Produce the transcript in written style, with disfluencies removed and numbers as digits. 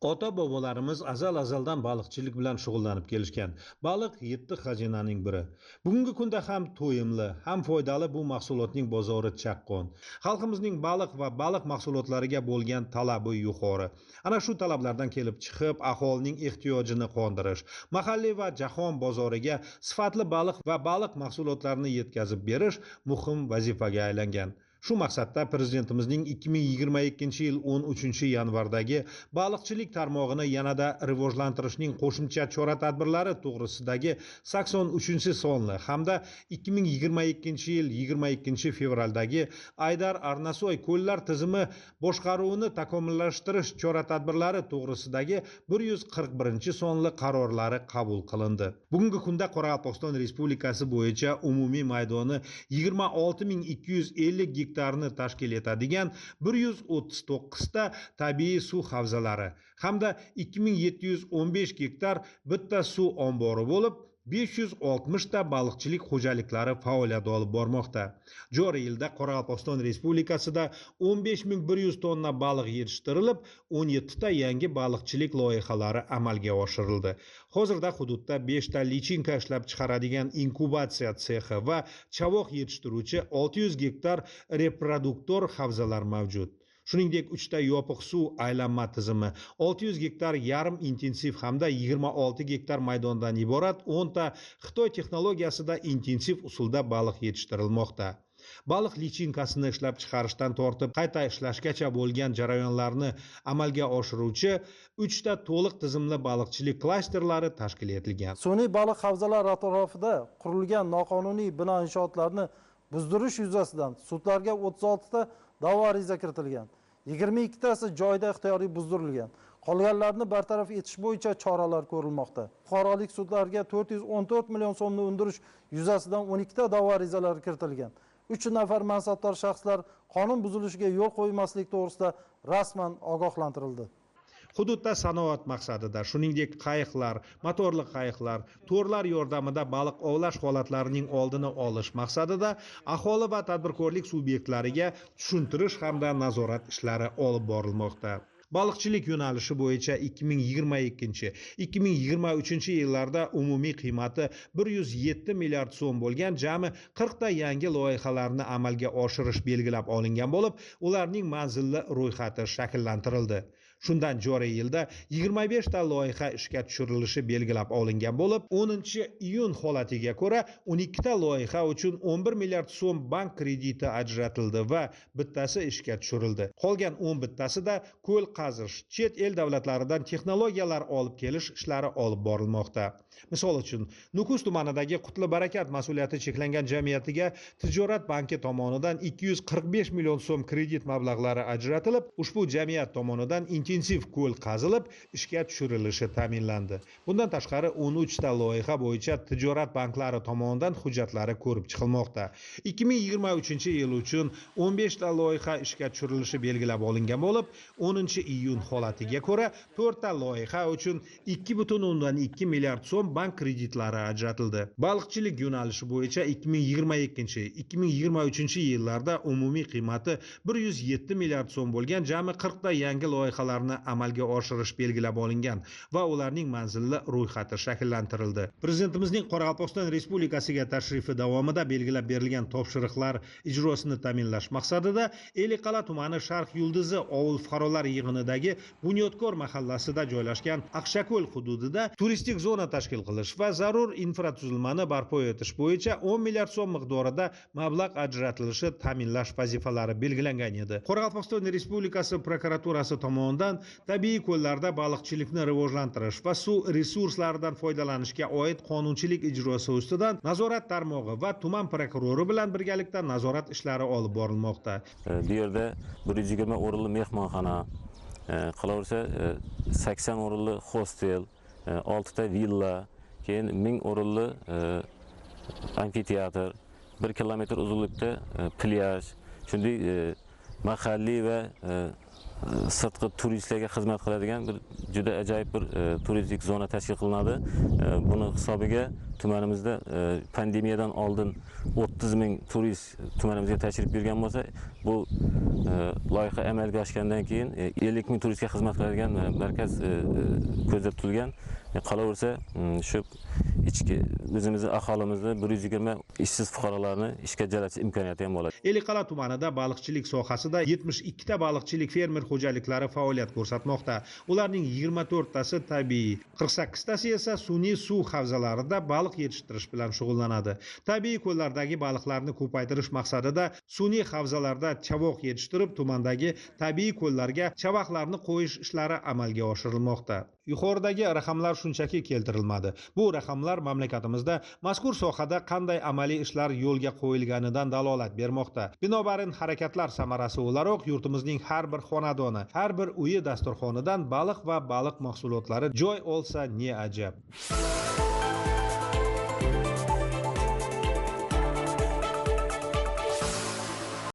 Ota-bobolarimiz azal-azaldan baliqchilik bilan shug'ullanib kelishgan. Baliq yetti xazinaning biri. Bugungi kunda ham to'yimli, ham foydali bu mahsulotning bozori chaqqon. Xalqimizning baliq va baliq mahsulotlariga bo'lgan talabi yuqori. Ana shu talablardan kelib chiqib, aholining ehtiyojini qondirish, mahalliy va jahon bozoriga sifatli baliq va baliq mahsulotlarini yetkazib berish muhim vazifaga aylangan. Shu maqsadda Prezidentimizning 2022-yil 13-yanvardagi baliqchilik tarmog'ini yanada rivojlantirishning qo'shimcha chora-tadbirlari to'g'risidagi 83-sonli hamda 2022-yil 22-fevraldagi Aydar Arnasoy ko'llar tizimi boshqaruvini takomillashtirish chora-tadbirlari to'g'risidagi 141-sonli qarorlari qabul qilindi. Bugungi kunda Qoraqalpog'iston Respublikasi bo'yicha umumiy maydoni 26.250 gektarni tashkil etadigan 139 ta tabiiy suv havzalari hamda 2715 gektar bitta suv ombori bo'lib, 560 ta baliqchilik xo'jaliklari faoliyat olib bormoqda. Joriy yilda Qoraqalpog'iston Respublikasida 15100 tonna baliq yetishtirilib, 17 ta yangi baliqchilik loyihalari amalga oshirildi. Hozirda hududda 5 ta lichinka ishlab chiqaradigan inkubatsiya sexi va chavoq yetishtiruvchi 600 gektar reproduktor havzalar mavjud. Shuningdek, 3 ta yopiq suv aylanma tizimi, 600 gektar yarim intensiv hamda 26 gektar maydondan iborat 10 ta Xitoy texnologiyasida intensiv usulda baliq yetishtirilmoqda. Baliq lichinkasini ishlab chiqarishdan tortib qayta ishlashgacha bo'lgan jarayonlarni amalga oshiruvchi 3 ta to'liq tizimli baliqchilik klasterlari tashkil etilgan. Sun'iy baliq havzalari atrofida qurilgan noqonuniy bino inshootlarni buzdirish yuzasidan sudlarga 36 ta da'vo ariza kiritilgan. 22 tasi joyida ixtiyoriy buzdirilgan. Qolganlarni bartaraf etish bo'yicha choralar ko'rilmoqda. Fuqarolik sudlariga 414 million so'mni undirish yuzasidan 12 ta da'vo arizalari kiritilgan. 3 nafar mansabdor shaxslar qonun buzilishiga yo'l qo'ymaslik to'g'risida rasman ogohlantirildi. Hududda sanoat maqsadida, shuningdek qayiqlar, motorli qayiqlar, to'rlar yordamida baliq ovlash holatlarining oldini olish maqsadida aholi va tadbirkorlik subyektlariga tushuntirish hamda nazorat ishlari olib borilmoqda. Baliqchilik yo'nalishi bo'yicha 2022-2023 yillarda umumiy qiymati 107 milliard so'm bo'lgan jami 40 ta yangi loyihalarni amalga oshirish belgilab olingan bo'lib, ularning manzilli ro'yxati shakllantirildi. Shundan joriy yilda 25 ta loyiha ishga tushirilishi belgilab olingan bo'lib, 10-iyun holatiga ko'ra 12 ta loyiha uchun 11 milliard so'm bank krediti ajratildi va bittasi ishga tushirildi. Qolgan 11 tasida ko'l qazish, chet el davlatlaridan texnologiyalar olib kelish ishlari olib borilmoqda. Misol uchun, Nukus tumanidagi Qutli Barakat mas'uliyati cheklangan jamiyatiga Tijorat banki tomonidan 245 million so'm kredit mablag'lari ajratilib, ushbu jamiyat tomonidan intensiv ko'l qazilib, ishga tushirilishi ta'minlandi. Bundan tashqari 13 ta loyiha bo'yicha tijorat banklari tomonidan hujjatlari ko'rib chiqilmoqda. 2023-yil uchun 15 ta loyiha ishga tushirilishi belgilab olingan bo'lib, 10-iyun holatiga ko'ra 4 ta loyiha uchun 2,2 milliard so'm bank kreditlari ajratildi. Baliqchilik yo'nalishi bo'yicha 2022-2023 yillarda umumiy qiymati 107 milliard so'm bo'lgan jami 40 ta yangi loyihalarni amalga oshirish belgilab olingan va ularning manzilli ro'yxati shakllantirildi. Prezidentimizning Qoraqalpog'iston Respublikasiga tashrifi davomida belgilab berilgan topshiriqlar ijrosini ta'minlash maqsadida Eliqal'a tumani Sharq Yulduzi ovul fuqarolar yig'inidagi Bunyodkor mahallasida joylashgan Aqshako'l hududida turistik zona tashkil qilish va zarur infratuzilmani barpo etish bo'yicha 10 milliard so'm miqdorida mablag' ajratilishi ta'minlash vazifalari belgilangan edi. Qoraqalpog'iston Respublikasi prokuraturasi tomonidan tabiiy ko'llarda baliqchilikni rivojlantirish va suv resurslaridan foydalanishga oid qonunchilik ijrosi ustidan nazorat tarmog'i va tuman prokurori bilan birgalikda nazorat ishlari olib borilmoqda. Bu yerda 120 o'rinli mehmonxona, qolaversa 80 o'rinli hostel, 6 ta villa, keyin 1000 o'rinli amfiteatr, 1 kilometr uzunlikda plyaj, shunday mahalliy va sirtqi turistlarga xizmat qiladigan bir juda ajoyib bir turistik zona tashkil qilinadi. Buni hisobiga tumanimizda pandemiyadan oldin 30 ming turist tumanimizga tashrif buyurgan bo'lsa, bu loyiha amalga oshgandan keyin 50 ming turistga xizmat qiladigan markaz ko'zda tutilgan. Qolaversa, shu ichki o'zimizni aholimizni 120 ishsiz fuqarolarni ishga jalatish imkoniyati ham bo'ladi. Eliqal'a tumanida baliqchilik sohasida 72 ta baliqchilik fermer xo'jaliklari faoliyat ko'rsatmoqda. Ularning 24 tasi tabiiy, 48 tasi esa sun'iy suv havzalarida baliq yetishtirish bilan shug'ullanadi. Tabiiy ko'llardagi baliqlarni ko'paytirish maqsadida sun'iy havzalarda chavoq yetishtirib, tumandagi tabiiy ko'llarga chavaqlarni qo'yish ishlari amalga oshirilmoqda. Yuqoridagi raqamlar shunchaki keltirilmadi. Bu raqamlar mamlakatimizda mazkur sohada qanday amaliy ishlar yo'lga qo'yilganidan dalolat bermoqda. Binobarin harakatlar samarasi o'laroq yurtimizning har bir xonadoni, har bir uyi dasturxonidan baliq va baliq mahsulotlari joy olsa ne ajab.